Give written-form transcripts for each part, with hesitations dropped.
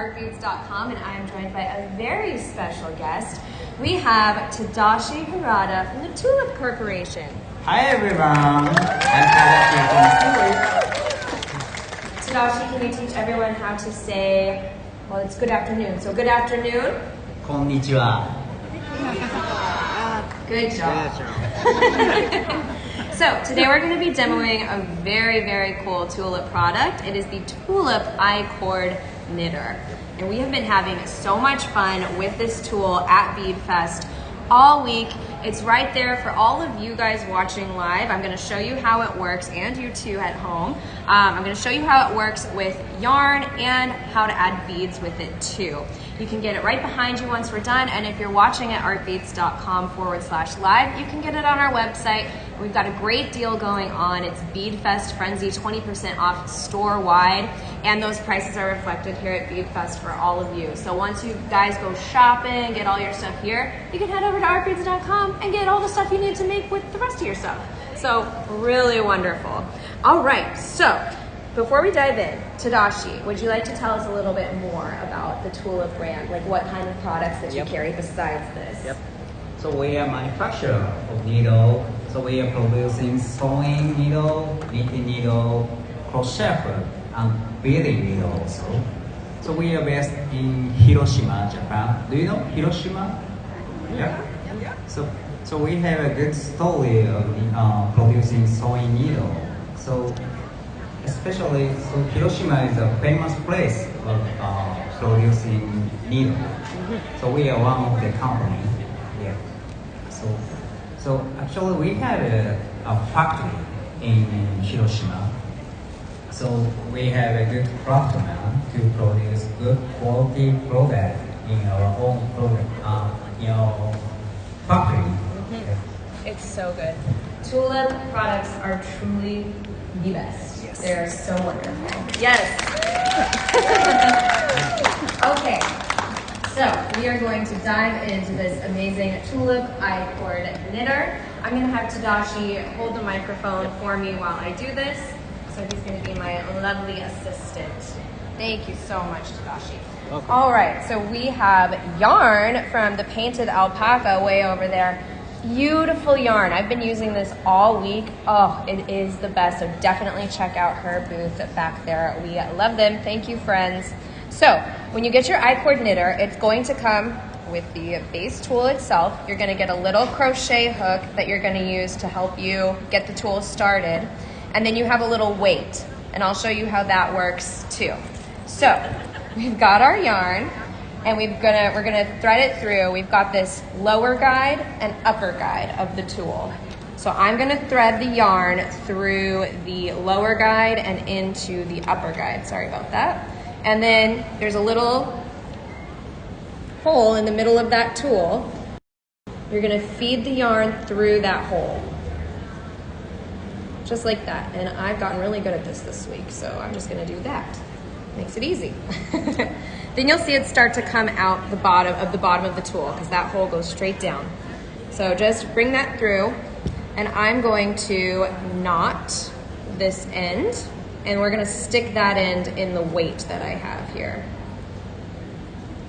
artbeads.com, and I am joined by a very special guest. We have Tadashi Harada from the Tulip Corporation. Hi everyone, I'm Tadashi from Tulip. Tadashi, can you teach everyone how to say, well, it's good afternoon. So good afternoon. Konnichiwa. Good job. So today we're going to be demoing a very, very cool Tulip product. It is the Tulip I-cord knitter. And we have been having so much fun with this tool at Bead Fest all week. It's right there for all of you guys watching live. I'm going to show you how it works, and you too at home. I'm going to show you how it works with yarn and how to add beads with it too. You can get it right behind you once we're done, and if you're watching at artbeads.com/live, you can get it on our website. We've got a great deal going on. It's Bead Fest Frenzy, 20% off store-wide, and those prices are reflected here at Bead Fest for all of you. So once you guys go shopping, get all your stuff here, you can head over to artbeads.com and get all the stuff you need to make with the rest of your stuff. So really wonderful. All right, so before we dive in, Tadashi, would you like to tell us a little bit more about the Tulip brand? Like what kind of products that you carry besides this? Yep. So we are manufacturer of needle. So we are producing sewing needle, knitting needle, crochet hook, and beading needle also. So we are based in Hiroshima, Japan. Do you know Hiroshima? Yeah. So we have a good story of producing sewing needle. So especially, Hiroshima is a famous place of producing needle. So we are one of the company. Yeah. So actually we had a factory in Hiroshima. So we have a good craftsman to produce good quality product in our own product, in our factory. Yeah. It's so good. Tulip products are truly the best. Yes. They're so wonderful. Yes. Okay. So we are going to dive into this amazing Tulip I-cord knitter. I'm going to have Tadashi hold the microphone for me while I do this. So he's going to be my lovely assistant. Thank you so much, Tadashi. Welcome. All right, so we have yarn from the painted alpaca way over there. Beautiful yarn. I've been using this all week. Oh, it is the best. So definitely check out her booth back there. We love them. Thank you, friends. So when you get your I-cord knitter, it's going to come with the base tool itself. You're going to get a little crochet hook that you're going to use to help you get the tool started. And then you have a little weight, and I'll show you how that works too. So we've got our yarn, and we're gonna thread it through. We've got this lower guide and upper guide of the tool. So I'm gonna thread the yarn through the lower guide and into the upper guide. Sorry about that. And then there's a little hole in the middle of that tool. You're gonna feed the yarn through that hole. Just like that. And I've gotten really good at this week, so I'm just gonna do that. Makes it easy. Then you'll see it start to come out the bottom of the tool, because that hole goes straight down. So just bring that through, and I'm going to knot this end, and we're gonna stick that end in the weight that I have here.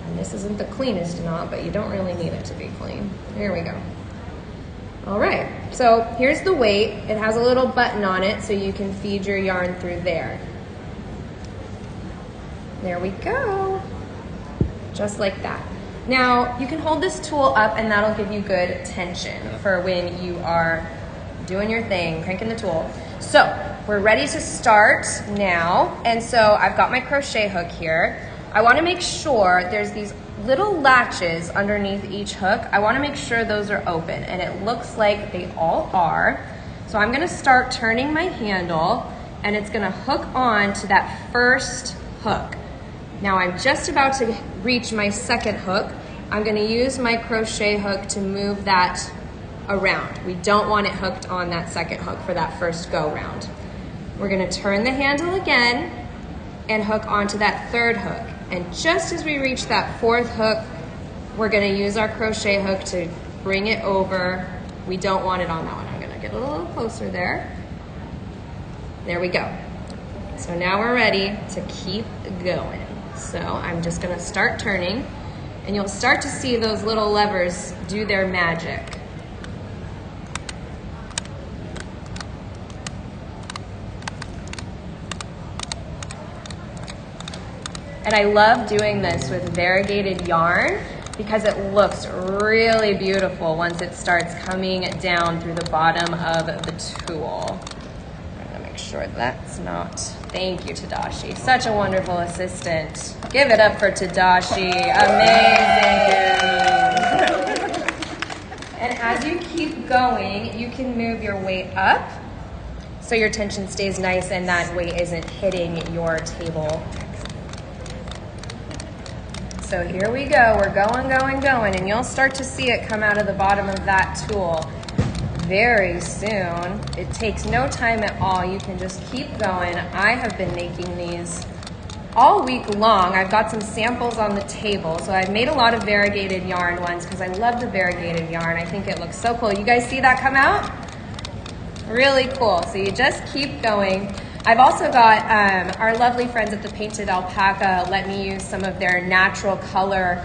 And this isn't the cleanest knot, but you don't really need it to be clean. Here we go. All right, so here's the weight. It has a little button on it so you can feed your yarn through there. There we go, just like that. Now, you can hold this tool up and that'll give you good tension for when you are doing your thing, cranking the tool. So, we're ready to start now. And so I've got my crochet hook here. I wanna make sure there's these little latches underneath each hook. I wanna make sure those are open, and it looks like they all are. So I'm gonna start turning my handle, and it's gonna hook on to that first hook. Now I'm just about to reach my second hook. I'm gonna use my crochet hook to move that around. We don't want it hooked on that second hook for that first go round. We're gonna turn the handle again and hook onto that third hook. And just as we reach that fourth hook, we're gonna use our crochet hook to bring it over. We don't want it on that one. I'm gonna get a little closer there. There we go. So now we're ready to keep going. So I'm just gonna start turning, and you'll start to see those little levers do their magic. And I love doing this with variegated yarn because it looks really beautiful once it starts coming down through the bottom of the tool. I'm gonna make sure that's not, thank you, Tadashi. Such a wonderful assistant. Give it up for Tadashi, amazing. And as you keep going, you can move your weight up so your tension stays nice and that weight isn't hitting your table. So here we go, we're going, and you'll start to see it come out of the bottom of that tool very soon. It takes no time at all. You can just keep going. I have been making these all week long. I've got some samples on the table. So I've made a lot of variegated yarn ones because I love the variegated yarn. I think it looks so cool. You guys see that come out? Really cool. So you just keep going. I've also got our lovely friends at the Painted Alpaca let me use some of their natural color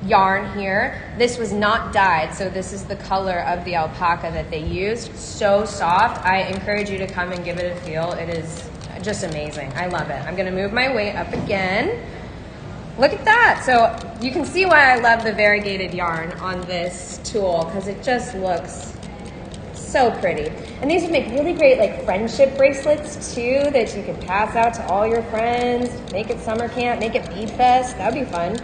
yarn here. This was not dyed, so this is the color of the alpaca that they used. So soft. I encourage you to come and give it a feel. It is just amazing. I love it. I'm gonna move my weight up again. Look at that. So you can see why I love the variegated yarn on this tool because it just looks so pretty. And these would make really great like friendship bracelets too that you could pass out to all your friends. Make it summer camp, make it bead fest. That would be fun.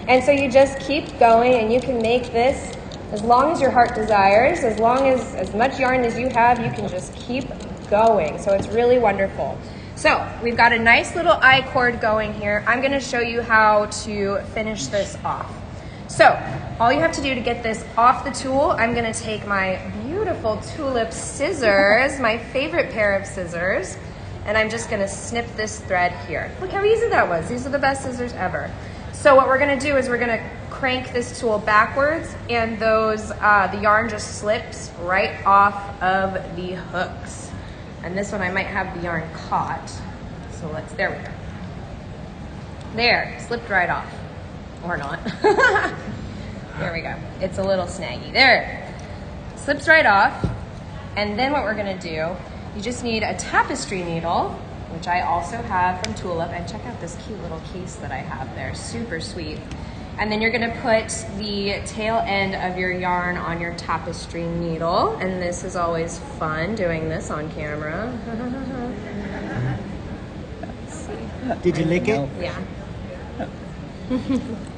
And so you just keep going and you can make this as long as your heart desires, as much yarn as you have, you can just keep going. So it's really wonderful. So we've got a nice little I cord going here. I'm gonna show you how to finish this off. So all you have to do to get this off the tool, I'm gonna take my beautiful Tulip scissors, my favorite pair of scissors, and I'm just gonna snip this thread here. Look how easy that was. These are the best scissors ever. So what we're gonna do is we're gonna crank this tool backwards and those, the yarn just slips right off of the hooks. And this one I might have the yarn caught. So there we go. There, slipped right off. Or not. There we go. It's a little snaggy. There. Slips right off. And then what we're gonna do, you just need a tapestry needle, which I also have from Tulip. And check out this cute little case that I have there. Super sweet. And then you're gonna put the tail end of your yarn on your tapestry needle. And this is always fun doing this on camera. Let's see. Did you lick it? Yeah.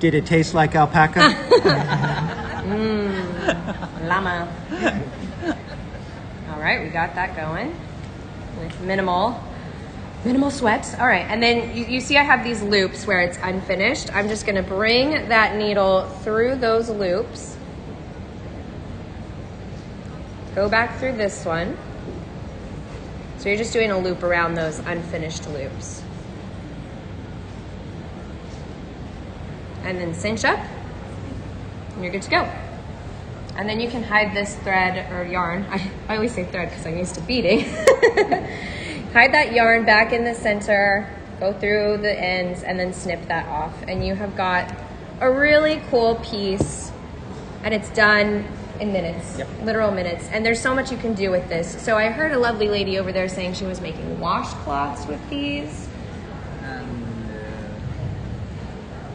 Did it taste like alpaca? Llama. All right, we got that going with minimal sweat. All right, and then you see I have these loops where it's unfinished. I'm just gonna bring that needle through those loops. Go back through this one. So you're just doing a loop around those unfinished loops. And then cinch up, and you're good to go. And then you can hide this thread or yarn. I always say thread because I'm used to beading. Hide that yarn back in the center, go through the ends, and then snip that off. And you have got a really cool piece, and it's done in minutes, Yep. Literal minutes. And there's so much you can do with this. So I heard a lovely lady over there saying she was making washcloths with these.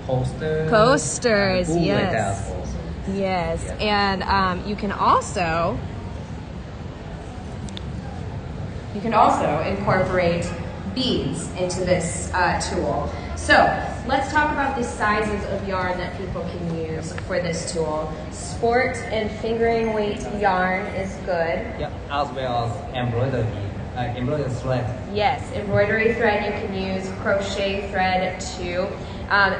Coasters, Ooh, yes. Yes, Yeah. and you can also incorporate beads into this tool. So let's talk about the sizes of yarn that people can use for this tool. Sport and fingering weight yarn is good. Yeah, as well as embroidery thread. Yes, embroidery thread, you can use crochet thread too.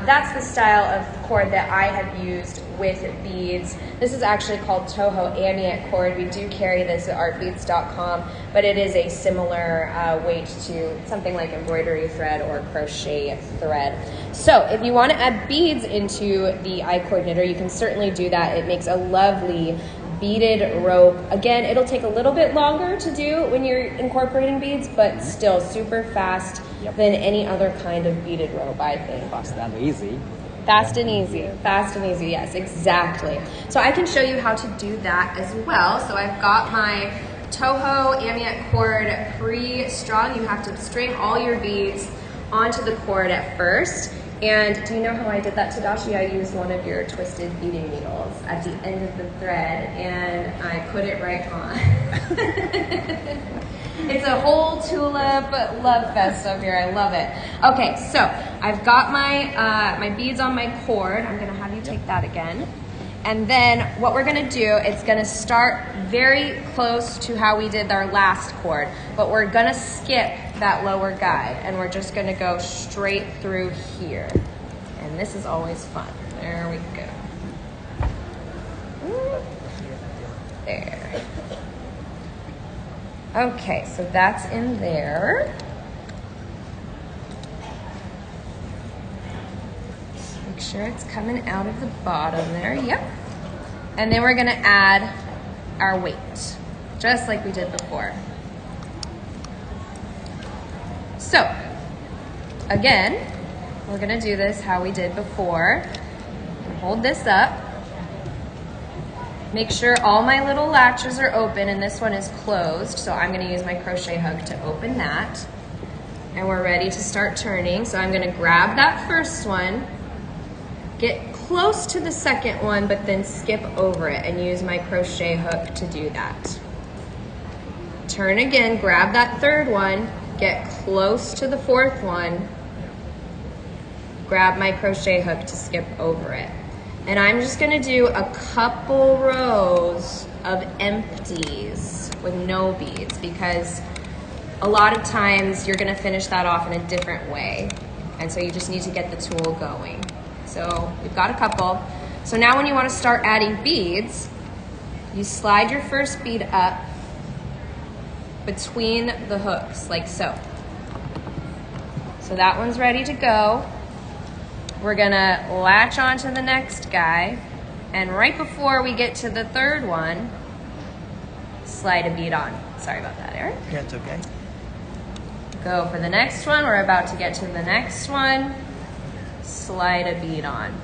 That's the style of cord that I have used with beads. This is actually called Toho Ambient cord. We do carry this at artbeads.com, but it is a similar weight to something like embroidery thread or crochet thread. So if you want to add beads into the I-cord knitter, you can certainly do that. It makes a lovely beaded rope. Again, it'll take a little bit longer to do when you're incorporating beads, but still super fast than any other kind of beaded rope, I think. Fast and easy. Fast and easy. Fast and easy, yes, exactly. So I can show you how to do that as well. So I've got my Toho Amient cord pre-strung. You have to string all your beads onto the cord at first. And do you know how I did that, Tadashi? I used one of your twisted beading needles at the end of the thread, and I put it right on. It's a whole Tulip love fest up here. I love it. Okay, so I've got my my beads on my cord. I'm gonna have you take that again. And then what we're gonna do, it's gonna start very close to how we did our last cord, but we're gonna skip that lower guide and we're just gonna go straight through here. And this is always fun. There we go. There. Okay, so that's in there. Make sure it's coming out of the bottom there, yep. And then we're gonna add our weight, just like we did before. So, again, we're gonna do this how we did before. Hold this up. Make sure all my little latches are open and this one is closed, so I'm gonna use my crochet hook to open that. And we're ready to start turning, so I'm gonna grab that first one, get close to the second one, but then skip over it and use my crochet hook to do that. Turn again, grab that third one, get close to the fourth one, grab my crochet hook to skip over it. And I'm just gonna do a couple rows of empties with no beads because a lot of times you're gonna finish that off in a different way. And so you just need to get the tool going. So we've got a couple. So now when you wanna start adding beads, you slide your first bead up between the hooks, like so. So that one's ready to go. We're gonna latch onto the next guy, and right before we get to the third one, slide a bead on. Sorry about that, Eric. That's okay. Go for the next one. We're about to get to the next one. Slide a bead on.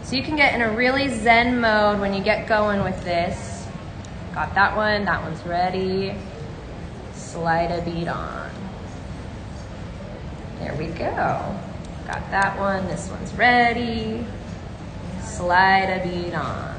So you can get in a really zen mode when you get going with this. Got that one's ready. Slide a bead on. There we go. Got that one, this one's ready. Slide a bead on.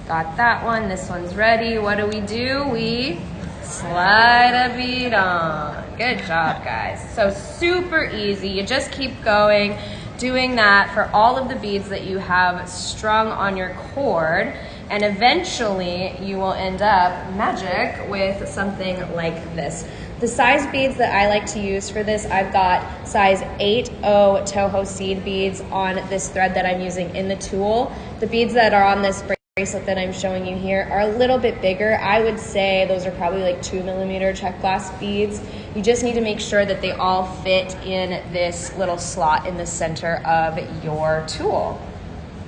Got that one, this one's ready. What do? We slide a bead on. Good job, guys. So super easy. You just keep going, doing that for all of the beads that you have strung on your cord, and eventually you will end up magic with something like this. The size beads that I like to use for this, I've got size 8/0 Toho seed beads on this thread that I'm using in the tool. The beads that are on this bracelet that I'm showing you here are a little bit bigger. I would say those are probably like 2mm check glass beads. You just need to make sure that they all fit in this little slot in the center of your tool.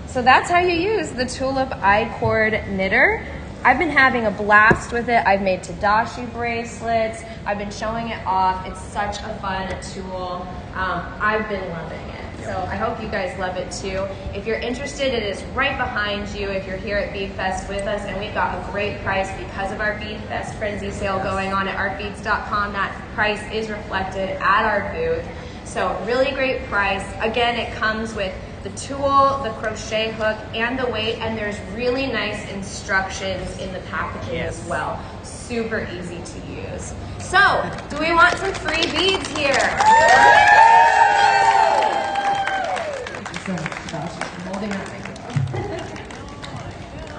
So that's how you use the Tulip I-cord knitter. I've been having a blast with it. I've made Tadashi bracelets. I've been showing it off. It's such a fun tool. I've been loving it. So I hope you guys love it too. If you're interested, it is right behind you if you're here at Bead Fest with us, and we've got a great price because of our Bead Fest Frenzy sale going on at artbeads.com. That price is reflected at our booth. So really great price. Again, it comes with the tool, the crochet hook, and the weight, and there's really nice instructions in the packaging as well. Super easy to use. So, do we want some free beads here?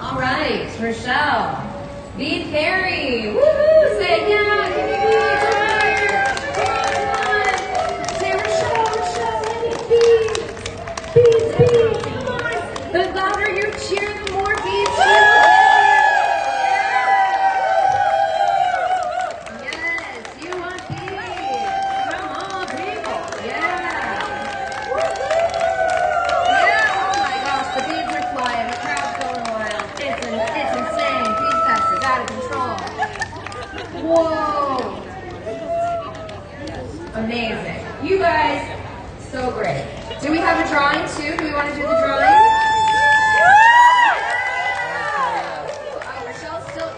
All right, Rochelle. Bead Fairy. Woohoo! Say yeah, give me beads. Come on. Say Rochelle, let me beads. Beads, beads, come on. The louder you cheer, the more beads you will get. Yes, you want beads. Come on, people. Yeah. Yeah, oh my gosh, the beads are flying. The crowd's going wild. It's Whoa! Amazing. You guys, so great. Do we have a drawing too? Do we want to do the drawing? Oh, Michelle's still,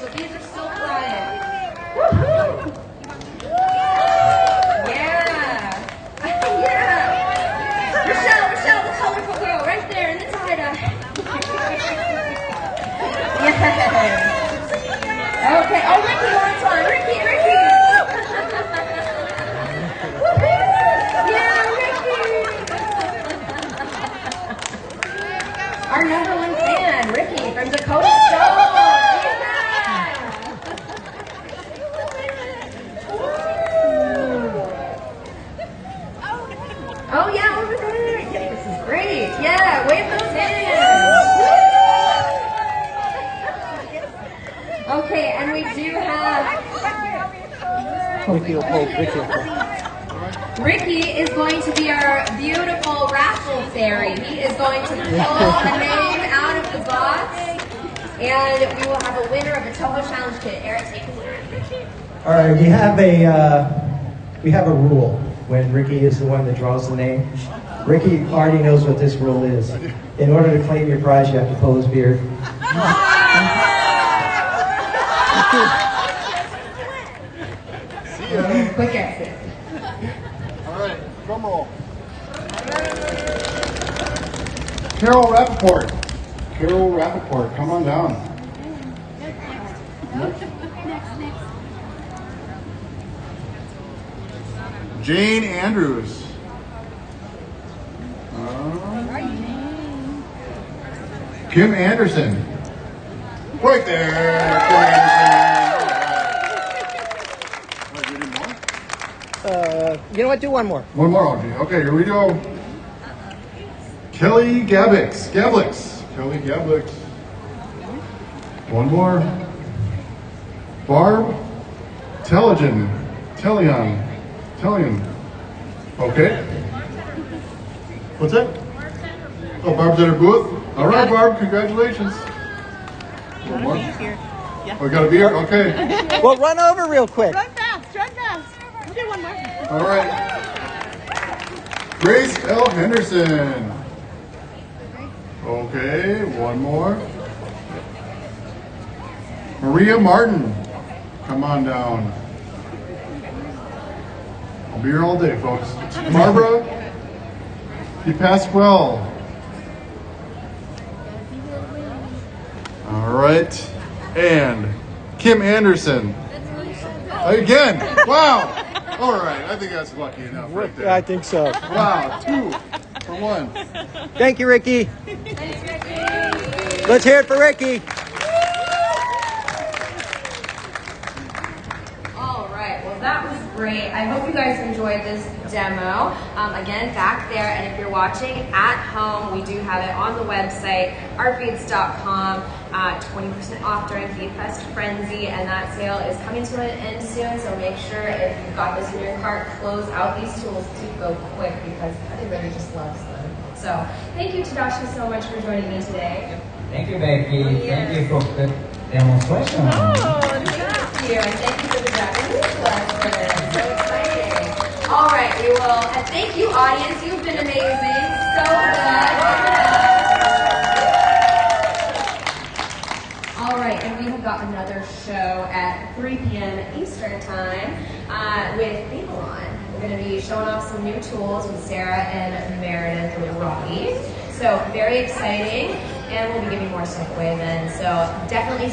the beads are still flying. Woohoo! Yeah! Yeah! Michelle, the colorful girl, right there in the tie-dye. Yes! Okay, oh, Ricky wants one. Ricky! Yeah, Ricky! Our #1 fan, Ricky from Dakota Stone. Oh yeah, over there. Yeah, this is great. Yeah, wave those hands. Okay, and we do have Ricky is going to be our beautiful Raffle fairy. He is going to pull a name out of the box, and we will have a winner of a Toho Challenge kit. Eric, take it away. All right, we have a rule when Ricky is the one that draws the name. Ricky already knows what this rule is. In order to claim your prize, you have to pull his beard. Quick exit. All right, drum roll. Carol Rappaport, come on down. Next. Jane Andrews. Kim Anderson. Right there. Kim Anderson. You know what? Do one more. One more, Audrey. Okay, here we go. Kelly Gablix. Kelly Gablix. One more. Barb Tellian. Okay. What's that? Oh, Barb's at her booth? All right, Barb, congratulations. One more. Oh, we got a beer? Okay. Well, run over real quick. Run fast. Okay, one more. All right. Grace L. Henderson. Okay, one more. Maria Martin. Come on down. I'll be here all day, folks. Barbara DePasquale. All right. And Kim Anderson. Again. Wow. All right. I think that's lucky enough right there. I think so. Wow. 2 for 1. Thank you, Ricky. Thanks, Ricky. Let's hear it for Ricky. All right, well that was great. I hope you guys enjoyed this demo. Again, back there, and if you're watching at home, we do have it on the website, artbeads.com, 20% off during Bead Fest Frenzy, and that sale is coming to an end soon, so make sure if you've got this in your cart, close out these tools. Do go quick because everybody just loves them. So, thank you, Tadashi, so much for joining me today. Thank you, Becky. Thank you for the demonstration. Thank you, and thank you for the Japanese lesson. So exciting. All right, we will, and thank you, audience. You've been amazing. So good. All right, and we have got another show at 3 p.m. Eastern Time with Babylon. We're going to be showing off some new tools with Sarah and Meredith and Robbie. So very exciting, and we'll be giving more stuff away then. So definitely